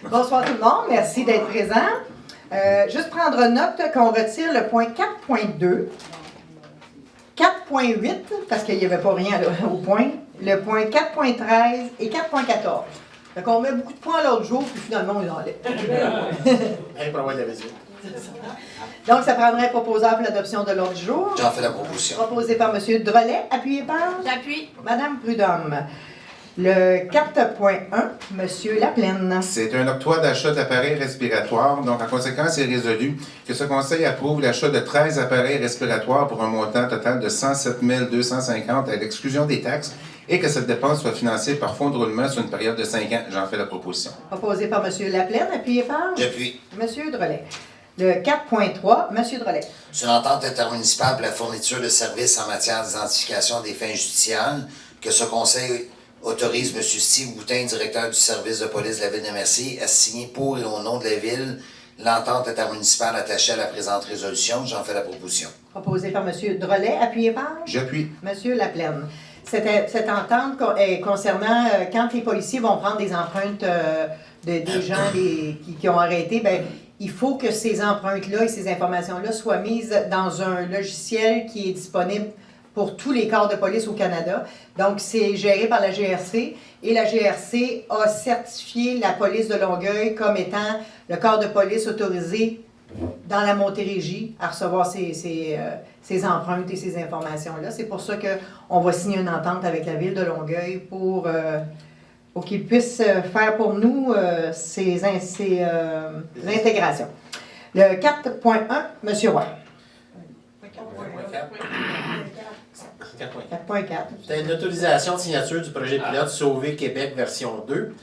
Bonsoir tout le monde, merci d'être présent. Juste prendre note qu'on retire le point 4.2, 4.8, parce qu'il n'y avait pas rien au point, le point 4.13 et 4.14. Donc on met beaucoup de points l'autre jour, puis finalement on les enlève. Pour avoir de la vision. Donc ça prendrait proposable l'adoption de l'ordre du jour. J'en fais la proposition. Proposé par M. Drolet, appuyé par J'appuie. Mme Prudhomme. Le 4.1, M. Laplaine. C'est un octroi d'achat d'appareils respiratoires. Donc, en conséquence, il est résolu que ce conseil approuve l'achat de 13 appareils respiratoires pour un montant total de 107 250 à l'exclusion des taxes et que cette dépense soit financée par fonds de roulement sur une période de 5 ans. J'en fais la proposition. Proposé par M. Laplaine, appuyé par J'appuie. M. Drolet. Le 4.3, M. Drolet. Sur l'entente intermunicipale pour la fourniture de services en matière d'identification des fins judiciaires, que ce conseil autorise M. Steve Boutin, directeur du service de police de la Ville de Mercier, à signer pour et au nom de la Ville l'entente intermunicipale attachée à la présente résolution. J'en fais la proposition. Proposé par M. Drolet, appuyé par J'appuie. M. Laplaine. Cette entente est concernant quand les policiers vont prendre des empreintes des gens qui ont arrêté, bien, il faut que ces empreintes-là et ces informations-là soient mises dans un logiciel qui est disponible pour tous les corps de police au Canada. Donc, c'est géré par la GRC et la GRC a certifié la police de Longueuil comme étant le corps de police autorisé dans la Montérégie à recevoir ces empreintes et ces informations-là. C'est pour ça qu'on va signer une entente avec la Ville de Longueuil pour qu'ils puissent faire pour nous ces intégrations. Le 4.1, M. Roy. 4.4. C'est une autorisation de signature du projet pilote Sauver Québec version 2.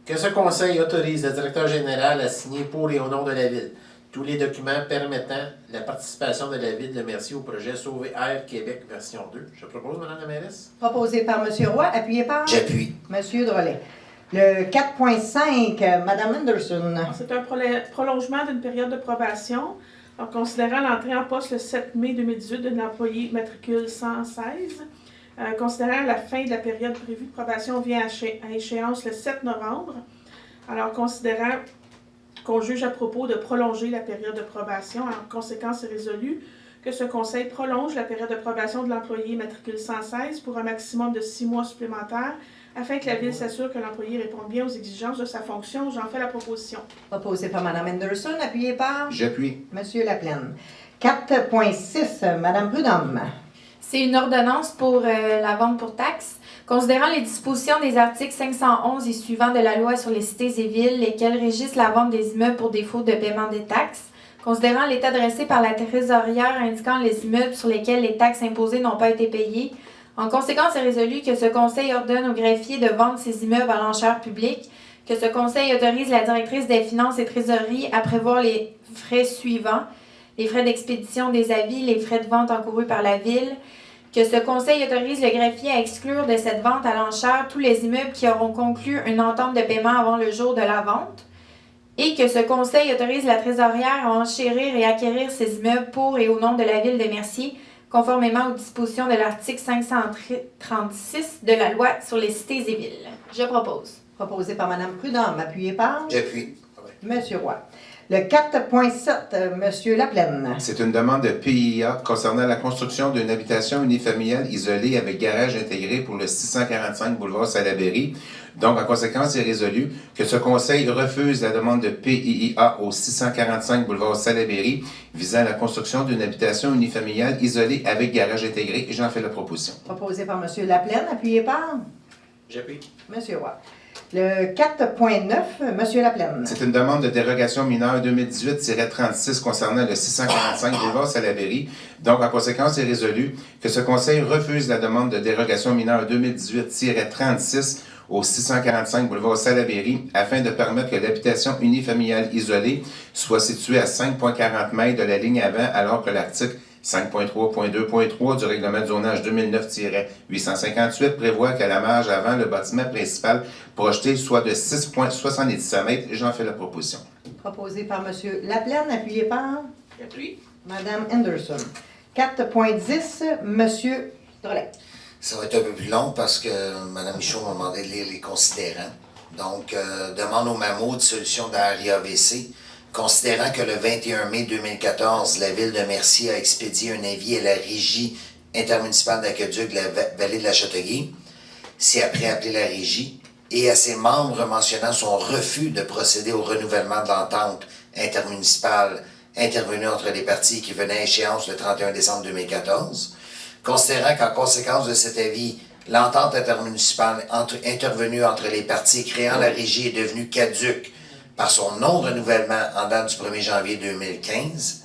Que ce conseil autorise le directeur général à signer pour et au nom de la Ville tous les documents permettant la participation de la Ville de Mercier au projet Sauver Air Québec version 2. Je propose, Mme la mairesse. Proposé par M. Roy, appuyé par J'appuie. M. Drolet. Le 4.5, Mme Anderson. C'est un prolongement d'une période de probation. En considérant l'entrée en poste le 7 mai 2018 de l'employé matricule 116, considérant la fin de la période prévue de probation vient à échéance le 7 novembre, alors considérant qu'on juge à propos de prolonger la période de probation, en conséquence est résolu que ce conseil prolonge la période de probation de l'employé matricule 116 pour un maximum de 6 mois supplémentaires afin que la Ville s'assure que l'employé réponde bien aux exigences de sa fonction. J'en fais la proposition. Proposé par Mme Anderson, appuyé par J'appuie. M. Laplaine. 4.6, Mme Prudhomme. C'est une ordonnance pour la vente pour taxes. Considérant les dispositions des articles 511 et suivants de la loi sur les cités et villes, lesquels régissent la vente des immeubles pour défaut de paiement des taxes, considérant l'état dressé par la trésorière indiquant les immeubles sur lesquels les taxes imposées n'ont pas été payées, en conséquence, est résolu que ce conseil ordonne au greffier de vendre ces immeubles à l'enchère publique, que ce conseil autorise la directrice des finances et trésorerie à prévoir les frais suivants, les frais d'expédition des avis, les frais de vente encourus par la Ville, que ce conseil autorise le greffier à exclure de cette vente à l'enchère tous les immeubles qui auront conclu une entente de paiement avant le jour de la vente, et que ce conseil autorise la trésorière à enchérir et acquérir ces immeubles pour et au nom de la Ville de Mercier, conformément aux dispositions de l'article 536 de la loi sur les cités et villes. Je propose. Proposé par Mme Prudhomme, appuyé par J'appuie. M. Roy. Le 4.7, M. Laplaine. C'est une demande de PIA concernant la construction d'une habitation unifamiliale isolée avec garage intégré pour le 645 boulevard Salaberry. Donc, en conséquence, il est résolu que ce conseil refuse la demande de PIA au 645 boulevard Salaberry visant la construction d'une habitation unifamiliale isolée avec garage intégré. Et j'en fais la proposition. Proposé par M. Laplaine, appuyé par J'appuie. M. Roy. Le 4.9, M. Laplaine. C'est une demande de dérogation mineure 2018-36 concernant le 645 boulevard Salaberry. Donc, en conséquence, il est résolu que ce conseil refuse la demande de dérogation mineure 2018-36 au 645 boulevard Salaberry afin de permettre que l'habitation unifamiliale isolée soit située à 5,40 mètres de la ligne avant, alors que l'article 5.3.2.3 du règlement de zonage 2009-858 prévoit que la marge avant le bâtiment principal projeté soit de 6,77 mètres. J'en fais la proposition. Proposé par M. Laplaine, appuyé par J'appuie. Mme Anderson. 4.10, M. Drolet. Ça va être un peu plus long parce que Mme Michaud m'a demandé de lire les considérants. Donc, demande au MAMO de solution d'ARIAVC. Considérant que le 21 mai 2014, la Ville de Mercier a expédié un avis à la Régie intermunicipale d'aqueduc de la Vallée de la Châteauguay, si après appeler la Régie, et à ses membres mentionnant son refus de procéder au renouvellement de l'entente intermunicipale intervenue entre les parties qui venait à échéance le 31 décembre 2014, considérant qu'en conséquence de cet avis, l'entente intermunicipale intervenue entre les parties créant la Régie est devenue caduque par son non-renouvellement en date du 1er janvier 2015,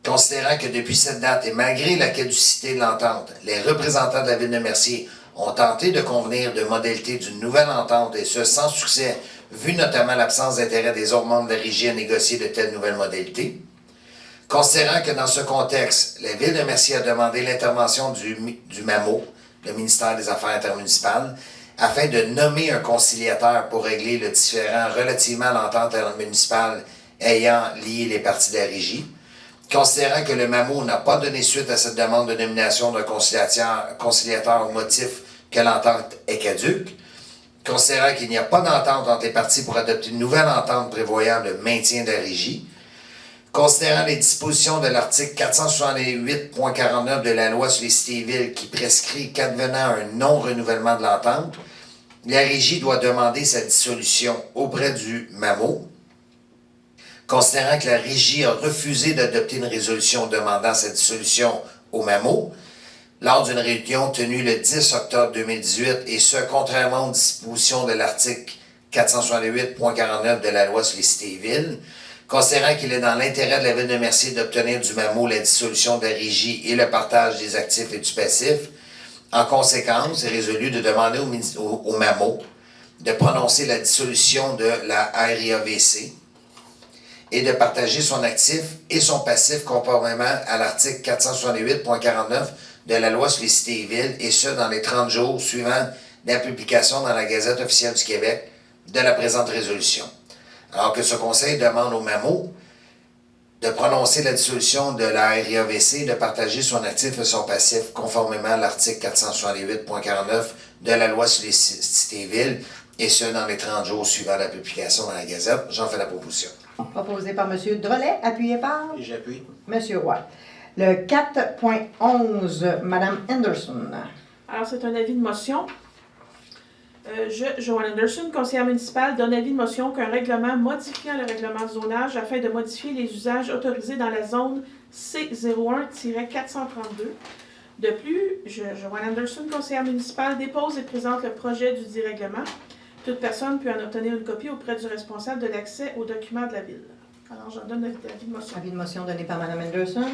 considérant que depuis cette date et malgré la caducité de l'entente, les représentants de la Ville de Mercier ont tenté de convenir de modalités d'une nouvelle entente et ce sans succès, vu notamment l'absence d'intérêt des autres membres de la Régie à négocier de telles nouvelles modalités. Considérant que dans ce contexte, la Ville de Mercier a demandé l'intervention du MAMO, le ministère des Affaires intermunicipales, afin de nommer un conciliateur pour régler le différend relativement à l'entente intermunicipale ayant lié les parties de la Régie. Considérant que le MAMO n'a pas donné suite à cette demande de nomination d'un conciliateur au motif que l'entente est caduque. Considérant qu'il n'y a pas d'entente entre les parties pour adopter une nouvelle entente prévoyant le maintien de la Régie. Considérant les dispositions de l'article 468.49 de la loi sur les cités et villes qui prescrit qu'advenant un non-renouvellement de l'entente, la Régie doit demander sa dissolution auprès du MAMO. Considérant que la Régie a refusé d'adopter une résolution demandant sa dissolution au MAMO, lors d'une réunion tenue le 10 octobre 2018, et ce, contrairement aux dispositions de l'article 468.49 de la loi sur les cités et villes, considérant qu'il est dans l'intérêt de la Ville de Mercier d'obtenir du MAMO la dissolution de la Régie et le partage des actifs et du passif, en conséquence, il est résolu de demander au MAMO de prononcer la dissolution de la RIAVC et de partager son actif et son passif conformément à l'article 468.49 de la loi sur les cités et villes, et ce, dans les 30 jours suivant la publication dans la Gazette officielle du Québec de la présente résolution. Alors que ce conseil demande au MAMO de prononcer la dissolution de la RIAVC et de partager son actif et son passif conformément à l'article 468.49 de la loi sur les cités et villes, et ce, dans les 30 jours suivant la publication dans la Gazette. J'en fais la proposition. Proposé par M. Drolet, appuyé par Et j'appuie. M. Roy. Le 4.11, Mme Anderson. Alors, c'est un avis de motion. Joanne Anderson, conseillère municipale, donne avis de motion qu'un règlement modifiant le règlement de zonage afin de modifier les usages autorisés dans la zone C01-432. De plus, Joanne Anderson, conseillère municipale, dépose et présente le projet du dit règlement. Toute personne peut en obtenir une copie auprès du responsable de l'accès aux documents de la Ville. Alors, j'en donne l'avis de motion. Avis de motion donné par Mme Anderson.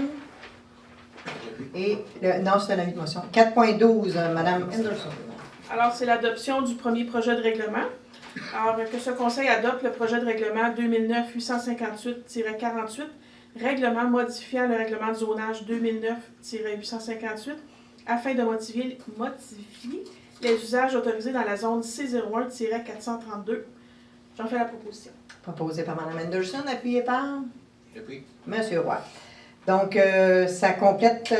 Et non, c'est un avis de motion. 4.12, Mme Anderson. Alors, c'est l'adoption du premier projet de règlement. Alors, que ce conseil adopte le projet de règlement 2009-858-48, règlement modifiant le règlement de zonage 2009-858, afin de modifier les usages autorisés dans la zone C01-432. J'en fais la proposition. Proposé par Mme Anderson, appuyé par J'appuie. M. Roy. Donc, ça complète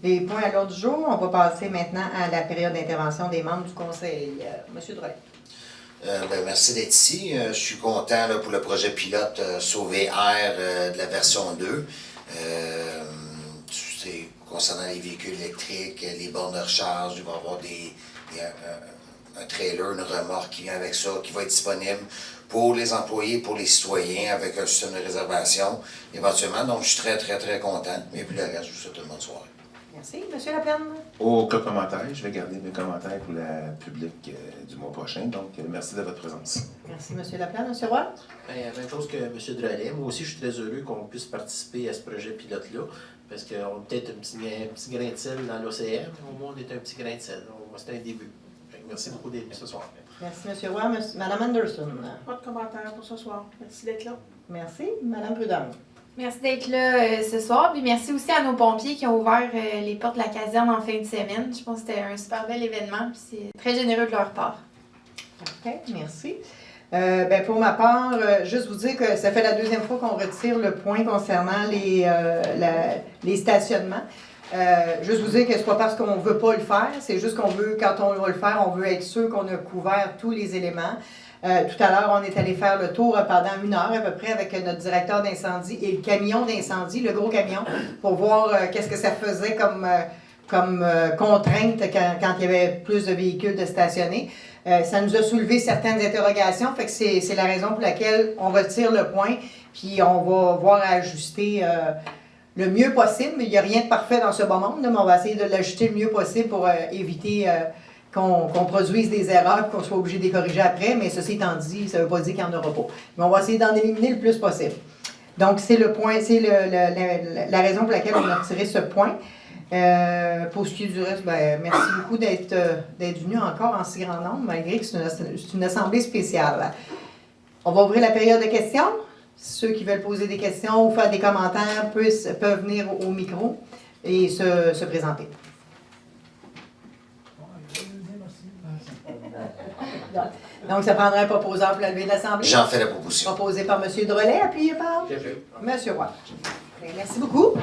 les points à l'ordre du jour. On va passer maintenant à la période d'intervention des membres du Conseil. M. Drolet. Merci d'être ici. Je suis content là, pour le projet pilote Sauver Air de la version 2. C'est concernant les véhicules électriques, les bornes de recharge, il va y avoir un trailer, une remorque qui vient avec ça, qui va être disponible pour les employés, pour les citoyens, avec un système de réservation éventuellement. Donc, je suis très, très, très content. Et puis le reste, je vous souhaite une bonne soirée. Merci. M. Laplaine. Aucun commentaire. Je vais garder mes commentaires pour la public du mois prochain. Donc, merci de votre présence. Merci, M. Laplaine. M. Roy. Bien, même chose que M. Drolet. Moi aussi, je suis très heureux qu'on puisse participer à ce projet pilote-là, parce qu'on a peut-être un petit grain de sel dans l'océan, mais au moins, on est un petit grain de sel. C'est un début. Merci beaucoup d'être venu ce soir. Merci, M. Roy. Mme Anderson. Pas de commentaires pour ce soir. Merci d'être là. Merci. Mme Prudhomme. Merci d'être là ce soir. Puis merci aussi à nos pompiers qui ont ouvert les portes de la caserne en fin de semaine. Je pense que c'était un super bel événement. Puis c'est très généreux de leur part. Parfait. Merci. Pour ma part, juste vous dire que ça fait la deuxième fois qu'on retire le point concernant les stationnements. Juste vous dire que c'est pas parce qu'on veut pas le faire, c'est juste qu'on veut, quand on va le faire, on veut être sûr qu'on a couvert tous les éléments. Tout à l'heure, on est allé faire le tour pendant 1 heure à peu près avec notre directeur d'incendie et le camion d'incendie, le gros camion, pour voir qu'est-ce que ça faisait comme contrainte quand il y avait plus de véhicules de stationnés. Ça nous a soulevé certaines interrogations, fait que c'est la raison pour laquelle on retire le point, puis on va voir à ajuster le mieux possible, mais il n'y a rien de parfait dans ce bon monde, là, mais on va essayer de l'ajuster le mieux possible pour éviter qu'on produise des erreurs et qu'on soit obligé de les corriger après, mais ceci étant dit, ça ne veut pas dire qu'il n'y en aura pas. Mais on va essayer d'en éliminer le plus possible. Donc, c'est le point, c'est la raison pour laquelle on a retiré ce point. Pour ce qui est du reste, merci beaucoup d'être venu encore en si grand nombre, malgré que c'est une assemblée spéciale. On va ouvrir la période de questions. Ceux qui veulent poser des questions ou faire des commentaires peuvent venir au micro et se présenter. Donc, ça prendrait un proposeur pour la levée de l'Assemblée. J'en fais la proposition. Proposé par M. Drolet, appuyé par M. Roy. Merci beaucoup.